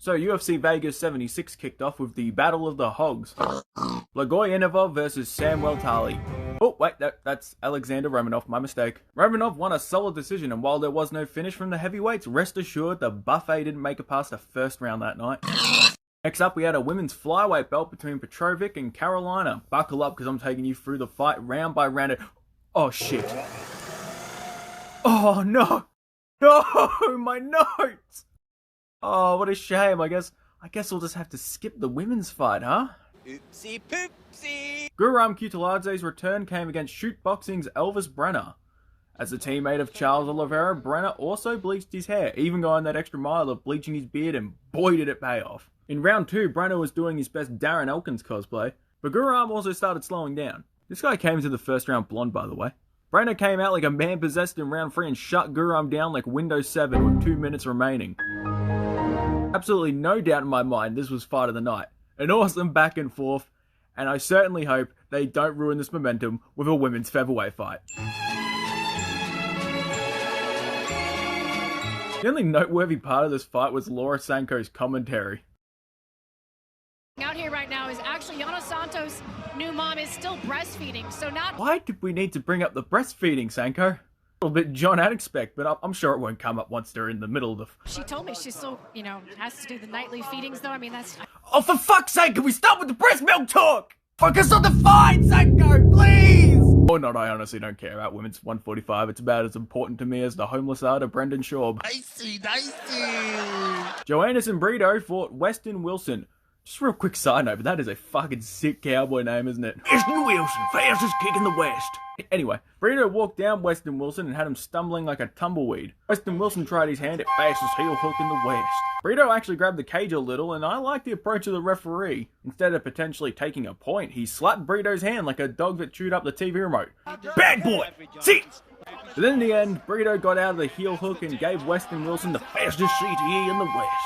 So UFC Vegas 76 kicked off with the Battle of the Hogs. Blagoy versus Samuel Tali. Oh, wait, that's Alexander Romanov, my mistake. Romanov won a solid decision, and while there was no finish from the heavyweights, rest assured the buffet didn't make it past the first round that night. Next up, we had a women's flyweight belt between Petrovic and Carolina. Buckle up, because I'm taking you through the fight round by round. Oh, shit. Oh, no. No, my notes. Oh, what a shame. I guess we'll just have to skip the women's fight, huh? Oopsie poopsie! Guram Kutaladze's return came against Shoot Boxing's Elvis Brenner. As a teammate of Charles Oliveira, Brenner also bleached his hair, even going that extra mile of bleaching his beard, and boy did it pay off. In round 2, Brenner was doing his best Darren Elkins cosplay, but Guram also started slowing down. This guy came into the first round blonde, by the way. Brenner came out like a man possessed in round 3 and shut Guram down like Windows 7 with 2 minutes remaining. Absolutely no doubt in my mind this was fight of the night. An awesome back and forth, and I certainly hope they don't ruin this momentum with a women's featherweight fight. The only noteworthy part of this fight was Laura Sanko's commentary. Out here right now is actually Yana Santos' new mom is still breastfeeding, so not... Why did we need to bring up the breastfeeding, Sanko? A little bit John I'd expect, but I'm sure it won't come up once they're in the middle of the... She told me she still, has to do the nightly feedings, though. I mean, that's... Oh, for fuck's sake, can we stop with the breast milk talk? Focus on the fight, Sanko, please! Or not, I honestly don't care about women's 145. It's about as important to me as the homeless art of Brendan Schaub. Dicey! Joannis and Brito fought Weston Wilson. Just a real quick side note, but that is a fucking sick cowboy name, isn't it? Weston Wilson, fastest kick in the West. Anyway, Brito walked down Weston Wilson and had him stumbling like a tumbleweed. Weston Wilson tried his hand at fastest heel hook in the West. Brito actually grabbed the cage a little, and I like the approach of the referee. Instead of potentially taking a point, he slapped Brito's hand like a dog that chewed up the TV remote. Bad boy! See? But then in the end, Brito got out of the heel hook and gave Weston Wilson the fastest CTE in the West.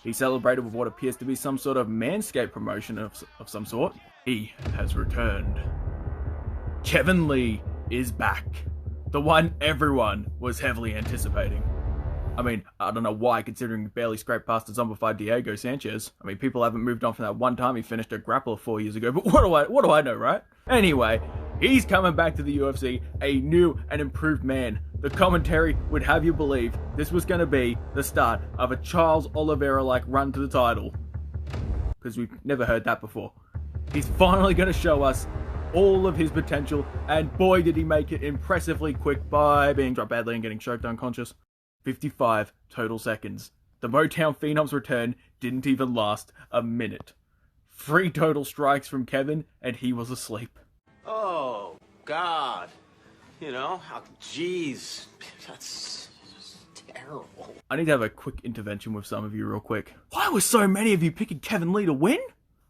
He celebrated with what appears to be some sort of Manscaped promotion of some sort. He has returned. Kevin Lee is back. The one everyone was heavily anticipating. I mean, I don't know why, considering he barely scraped past the zombified Diego Sanchez. I mean, people haven't moved on from that one time he finished a grappler 4 years ago, but what do I know, right? Anyway, he's coming back to the UFC, a new and improved man. The commentary would have you believe this was going to be the start of a Charles Oliveira-like run to the title. Because we've never heard that before. He's finally going to show us all of his potential, and boy did he make it impressively quick by being dropped badly and getting choked unconscious. 55 total seconds. The Motown Phenom's return didn't even last a minute. 3 total strikes from Kevin, and he was asleep. Oh, God. Jeez. That's just terrible. I need to have a quick intervention with some of you real quick. Why were so many of you picking Kevin Lee to win?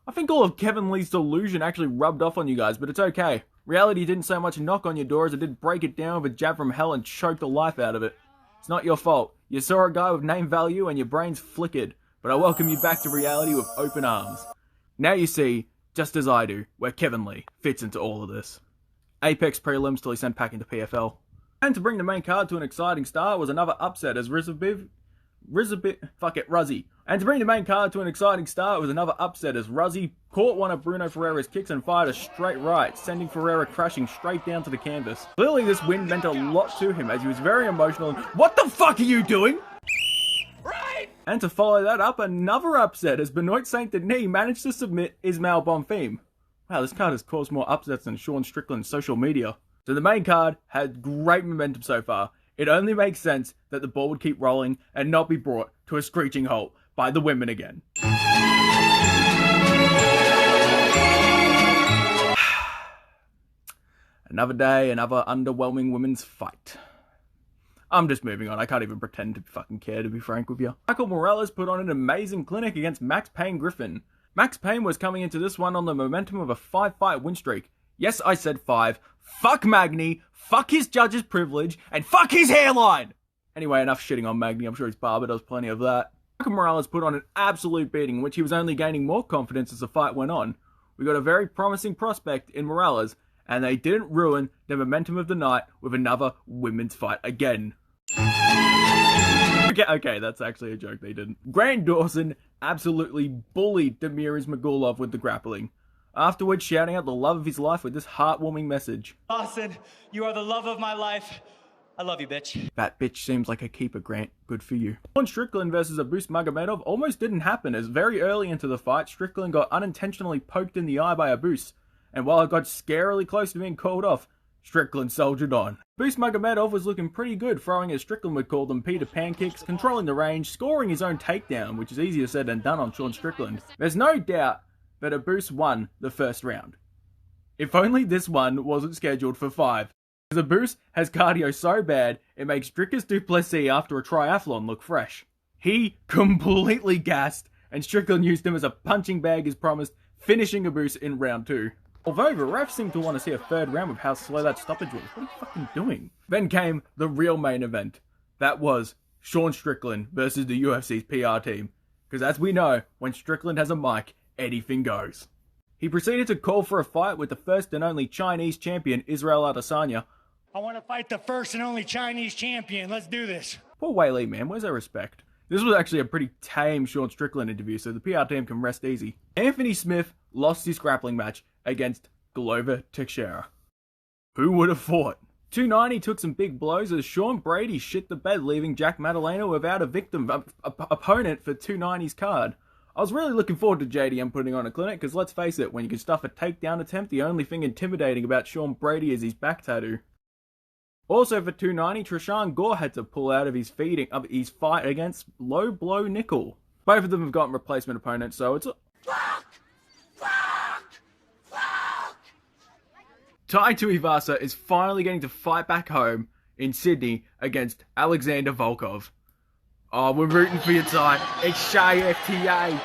I think all of Kevin Lee's delusion actually rubbed off on you guys, but it's okay. Reality didn't so much knock on your door as it did break it down with a jab from hell and choke the life out of it. It's not your fault. You saw a guy with name value and your brains flickered, but I welcome you back to reality with open arms. Now you see, just as I do, where Kevin Lee fits into all of this. Apex prelims till he sent back into PFL. And to bring the main card to an exciting start was another upset as Ruzzy. And to bring the main card to an exciting start was another upset as Ruzzy caught one of Bruno Ferreira's kicks and fired a straight right, sending Ferreira crashing straight down to the canvas. Clearly this win meant a lot to him as he was very emotional and, "What the fuck are you doing?" Right! And to follow that up, another upset as Benoit Saint Denis managed to submit Ismail Bonfim. Wow, this card has caused more upsets than Sean Strickland's social media. So the main card had great momentum so far. It only makes sense that the ball would keep rolling and not be brought to a screeching halt by the women again. Another day, another underwhelming women's fight. I'm just moving on. I can't even pretend to fucking care, to be frank with you. Michael Morales put on an amazing clinic against Max Payne Griffin. Max Payne was coming into this one on the momentum of a 5-fight win streak. Yes, I said 5. Fuck Magny, fuck his judge's privilege, and fuck his hairline! Anyway, enough shitting on Magny. I'm sure his barber does plenty of that. Michael Morales put on an absolute beating, in which he was only gaining more confidence as the fight went on. We got a very promising prospect in Morales, and they didn't ruin the momentum of the night with another women's fight again. Okay, that's actually a joke, they didn't. Grant Dawson absolutely bullied Damir Ismagulov with the grappling, afterwards shouting out the love of his life with this heartwarming message. Dawson, you are the love of my life. I love you, bitch. That bitch seems like a keeper, Grant. Good for you. Sean Strickland versus Abus Magomedov almost didn't happen, as very early into the fight, Strickland got unintentionally poked in the eye by Abus, and while it got scarily close to being called off, Strickland soldiered on. Abus Magomedov was looking pretty good, throwing as Strickland would call them Peter Pan kicks, controlling the range, scoring his own takedown, which is easier said than done on Sean Strickland. There's no doubt that Abus won the first round. If only this one wasn't scheduled for 5. Because Abus has cardio so bad, it makes Dricus du Plessis after a triathlon look fresh. He completely gassed, and Strickland used him as a punching bag as promised, finishing Abus in round 2. Although the refs seemed to want to see a third round with how slow that stoppage was. What are you fucking doing? Then came the real main event. That was Sean Strickland versus the UFC's PR team. Because as we know, when Strickland has a mic, anything goes. He proceeded to call for a fight with the first and only Chinese champion, Israel Adesanya. I want to fight the first and only Chinese champion. Let's do this. Poor Weili, man. Where's their respect? This was actually a pretty tame Sean Strickland interview, so the PR team can rest easy. Anthony Smith lost his grappling match against Glover Teixeira. Who would have thought? 290 took some big blows as Sean Brady shit the bed, leaving Jack Maddalena without a victim opponent for 290's card. I was really looking forward to JDM putting on a clinic, because let's face it, when you can stuff a takedown attempt, the only thing intimidating about Sean Brady is his back tattoo. Also for 290, Trishan Gore had to pull out of his fight against Low Blow Nickel. Both of them have gotten replacement opponents, so it's Tai Tuivasa is finally getting to fight back home in Sydney against Alexander Volkov. Oh, we're rooting for you, Tai. It's Shay FTA.